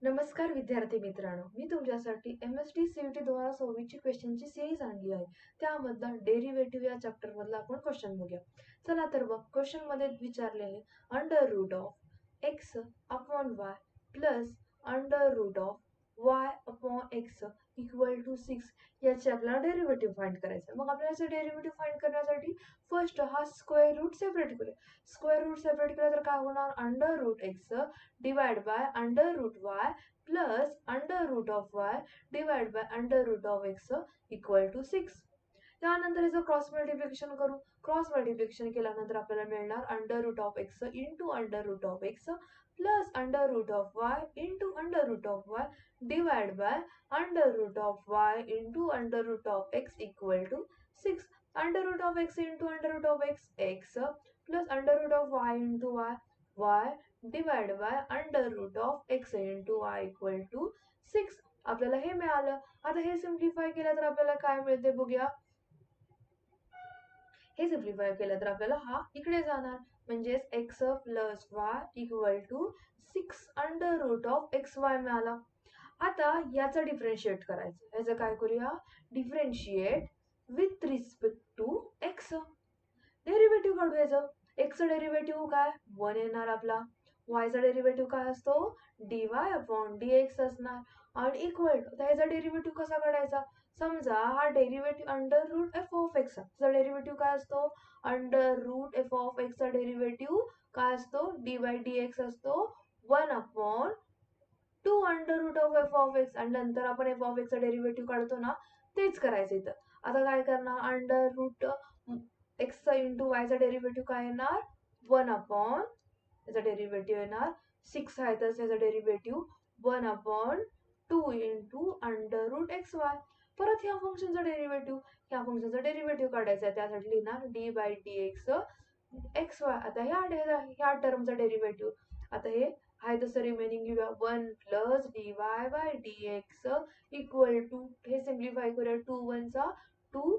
नमस्कार विद्यार्थी मित्रांनो, मी तुमच्यासाठी MSD CUT 2026 ची क्वेश्चनची सिरीज आणली आहे. त्यामधला डेरिव्हेटिव्ह या चॅप्टर मधला आपण क्वेश्चन बघूया. चला तर बघ, क्वेश्चन मध्ये विचारले आहे under root of x upon y plus under root of y upon x equal to 6 याचे आपल्याला डेरिव्हेटिव्ह फाइंड करायचं. मग आपल्याला याचे डेरिव्हेटिव्ह फाइंड करण्यासाठी फर्स्ट हा स्क्वेअर रूट सेपरेट करूया. स्क्वेअर रूट सेपरेट केला तर काय होणार? Under root x divide by under root y plus under root of y divide by under root of x equal to 6. त्यानंतर याचं क्रॉस मल्टिप्लिकेशन करू. क्रॉस मल्टिप्लिकेशन केल्यानंतर आपल्याला मिळणार under root of x into under root of x plus under root of y into under root of y divide by under root of y into under root of x equal to 6. Under root of x into under root of x plus under root of y into y divide by under root of x into y equal to 6. आपल्याला हे मिळालं. आता हे simplify केलं तर आपल्याला काय मिळते बघूया. हे सिम्प्लिफाय केलं तर आपल्याला हा इकडे जाणार, म्हणजेच x plus y equal to 6 under root of xy मिळाला. आता याचा डिफरेंशिएट करायचं. याचं काय करूया? Differentiate with respect to x. Derivative काढूया. x डेरिव्हेटिव्ह काय 1 येणार आपला. y चा डेरिव्हेटिव्ह काय असतो? dy अपॉन dx असणार. आणि इक्वल टू ह्याचा डेरिव्हेटिव्ह कसा काढायचा? समजा हा derivative under root F of X चा डेरिव्हेटिव्ह काय असतो? Under root F of X चा डेरिव्हेटिव्ह काय असतो? dy dx असतो 1 upon 2 under root of F of X. आणि नंतर आपण एफ ऑफ एक्स चा डेरिव्हेटिव्ह काढतो ना, तेच करायचं इथं. आता काय करणार? Under root X into Y चा डेरिव्हेटिव्ह काय येणार? 1 अपॉन याचा डेरिव्हेटिव्ह येणार 6 आहे तर याचा derivative 1 upon 2 into under root X Y. परत ह्या फंक्शनचा डेरिव्हेटिव्ह काढायचा आहे. त्यासाठी लिहिणार D by D X X Y. आता ह्या टर्मचा डेरिव्हेटिव्ह आता हे आहे तसं रिमेनिंग घेऊया. 1 plus D Y by D X equal to, हे सिम्प्लिफाय करूया. 2 1 चा 2,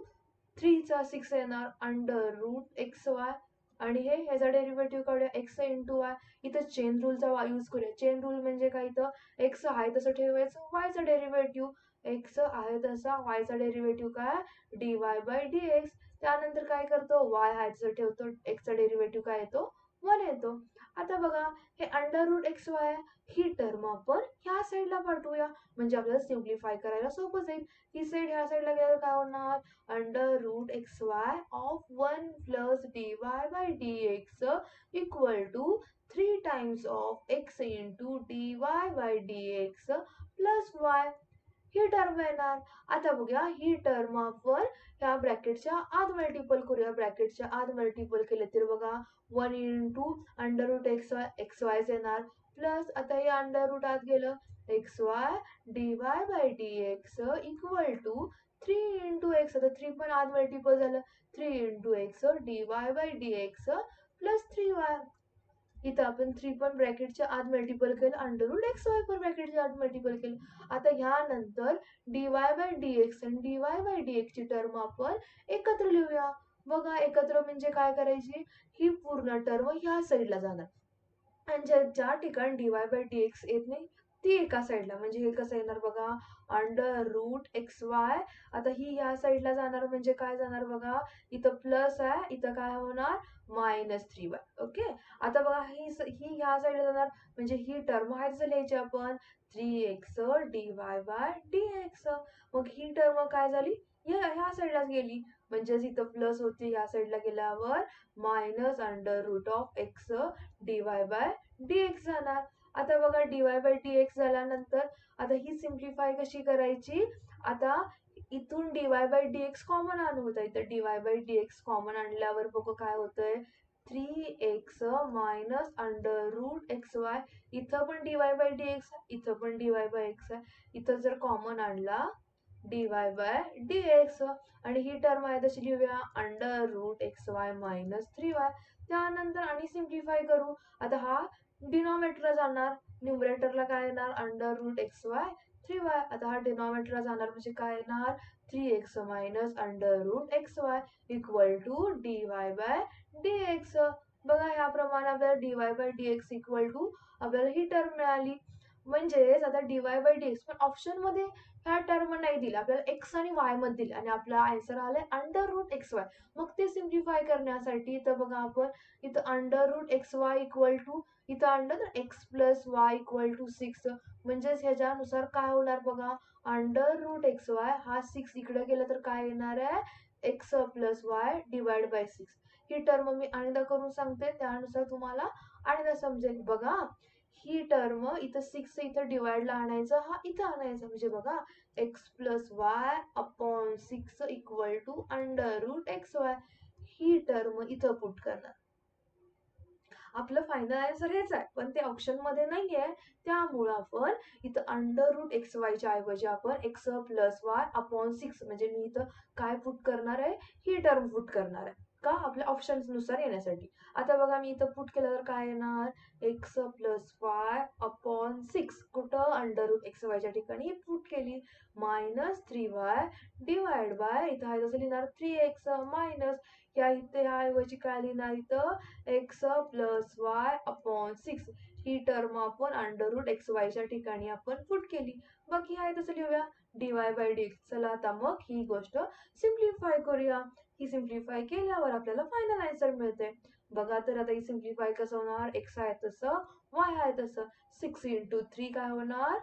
3 चा 6 येणार अंडर रूट एक्स वाय. आणि हे ह्याचा डेरिव्हेटिव्ह काढूया एक्स इंटू वाय. इथं चेन रूलचा यूज करूया. चेन रूल म्हणजे काय? इथं एक्स आहे तसं ठेवायचं, वायचा डेरिव्हेटिव्ह एक्स आहे तसा, वायचा डेरिव्हेटिव्ह काय? D Y by D x. त्यानंतर काय करतो? वाय आहे तसं ठेवतो, एक्सचा डेरिव्हेटिव्ह काय येतो? 1 येतो. आता बघा, हे अंडर रूट एक्स वाय ही टर्म आपण ह्या साईडला पाठवूया, म्हणजे आपल्याला सिम्प्लिफाय करायला सोपं जाईल. ही साईड ह्या साईडला गेल्यावर काय होणार? Under root X Y of 1 plus D Y by D X equal to 3 times of X into D Y by D X plus Y. ही टर्म येणार. आता बघूया, ही टर्म आपण ह्या ब्रॅकेटच्या आत मल्टिपल करूया. ब्रॅकेटच्या आत मल्टिपल केले तर बघा 1 into under root X Y येणार प्लस आता हे अंडर रूट आत गेलं X Y D Y by D X equal to 3 into X. आता 3 पण आत मल्टिपल झालं, 3 into X D Y by D X plus 3y. इथं आपण 3 पण ब्रॅकेटच्या आत मल्टिपल केलं, अंडर रूट एक्स वाय पण ब्रॅकेटच्या आत मल्टिपल केलं. आता ह्यानंतर D Y by D X आणि D Y by D X ची टर्म आपण एकत्र लिहूया. बघा, एकत्र म्हणजे काय करायची? ही पूर्ण टर्म ह्या साईडला जाणार आणि ज्या ठिकाणी D Y by D x येत नाही ती एका साईडला, म्हणजे हे कसं येणार बघा, अंडर रूट एक्स वाय. आता ही ह्या साईडला जाणार म्हणजे काय जाणार बघा, इथं प्लस आहे, इथं काय होणार? -3y. ओके. आता बघा, ही ह्या साईडला जाणार म्हणजे ही टर्म आहे तसं लिहायची आपण 3x dy बाय dx. मग ही टर्म काय झाली? ह्या साईडलाच गेली, म्हणजेच इथं प्लस होती, ह्या साईडला गेल्यावर minus under root of X D Y by D X जाणार. आता बघा, D Y by D X झाल्यानंतर आता ही सिम्प्लिफाय कशी करायची? आता इथून D Y by D X common आणू होता. इथं D Y by D X common आणल्यावर बघू काय होतंय, 3x minus under root X Y. इथं पण D Y by D X, इथं पण डी वाय बाय एक्स आहे. इथं जर कॉमन आणला D Y by D X आणि ही टर्म आहे तशी लिहूया under root X Y minus 3y. त्यानंतर आणि सिम्प्लिफाय करू. आता हा डिनॉमिनेटरला जाणार, न्यूमरेटरला काय येणार? Under root X Y 3y. आता हा डिनॉमिनेटरला जाणार म्हणजे काय येणार? 3x minus under root X Y equal to D Y by D X. बघा, ह्याप्रमाणे आपल्याला D Y by D X equal to आपल्याला ही टर्म मिळाली. म्हणजेच आता डीवाय बाय डीएक्स, पण ऑप्शन मध्ये ह्या टर्म नाही दिला आपल्याला, एक्स आणि वाय मध्ये दिला आणि आपला आन्सर आलाय अंडर रूट एक्स वाय. मग ते सिम्प्लिफाय करण्यासाठी इथं बघा आपण इथं under root X Y equal to इथं under X plus Y equal to 6, म्हणजेच ह्याच्यानुसार काय होणार बघा, अंडर रूट एक्स वाय हा 6 इकडे गेलं तर काय येणार आहे, X plus Y divide by 6. ही टर्म मी अनेकदा करून सांगते, त्यानुसार तुम्हाला अनेकदा समजेल. बघा ही टर्म इथं 6 इथं डिवाइडला आणायचं, हा इथं आणायचा, म्हणजे बघा X plus Y upon 6 equal to under root X Y. ही टर्म इथं पुट करणार. आपलं फायनल आन्सर हेच आहे, पण ते ऑप्शन मध्ये नाहीये, त्यामुळं आपण इथं अंडर रूट एक्स वायच्या ऐवजी आपण एक्स प्लस वाय अपॉन 6, म्हणजे मी इथं काय पुट करणार आहे, ही टर्म पुट करणार आहे, का आपल्या ऑप्शन नुसार येण्यासाठी. आता बघा मी इथं पुट केलं तर काय येणार, एक्स प्लस वाय अपॉन 6, कुठं अंडर रूट एक्स वायच्या ठिकाणी पुट केली, मायनस 3y डिवाइड बाय इथं आहे तसं लिहिणार 3x मायनस या इथे ह्या ऐवजी काय लिहिणार इथं एक्स प्लस वाय अपॉन 6. ही टर्म आपण अंडर रूट एक्स वायच्या ठिकाणी आपण पुट केली. मग ही आहे तसं लिहूया डीवाय बाय डी. चला आता मग ही गोष्ट सिम्प्लिफाय करूया. ही सिम्प्लिफाय केल्यावर आपल्याला फायनल आन्सर मिळते. बघा तर आता ही सिम्प्लिफाय कसं होणार, एक्स आहे तसं वाय आहे तसं, 6 इंटू 3 काय होणार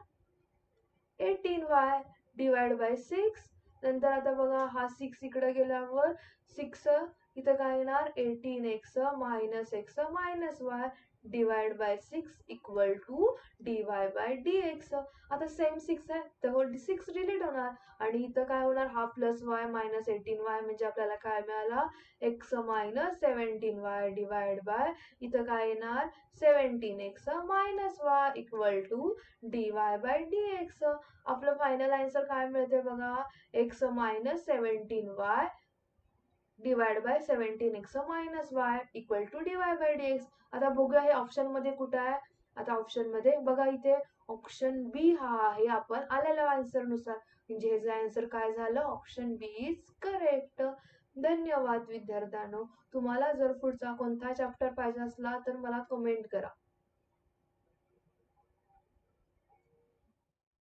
18y डिवाइड बाय 6. नंतर आता बघा हा 6 इकडे गेल्यावर 6 इथं काय येणार 18x minus X minus Y divide by 6 equal to dy by dx. आता सेम 6 आहे तर 6 डिलीट होणार आणि इथं काय होणार, हा प्लस वाय मायनस 18y, म्हणजे आपल्याला काय मिळाला x minus 17y divide bye इथं काय येणार 17x minus Y equal to dy by dx. आपलं फायनल आन्सर काय मिळते बघा, X minus 17y divide by 17x minus Y equal to dy by dx. आता बघूया हे ऑप्शन मध्ये कुठं आहे, आता ऑप्शन मध्ये बघा इथे ऑप्शन बी हा आहे आपण आलेल्या आन्सर नुसार, म्हणजे ह्याचं आन्सर काय झालं, ऑप्शन बी इज करेक्ट. धन्यवाद विद्यार्थ्यांनो. तुम्हाला जर पुढचा कोणता चॅप्टर पाहिजे असला तर मला कमेंट करा.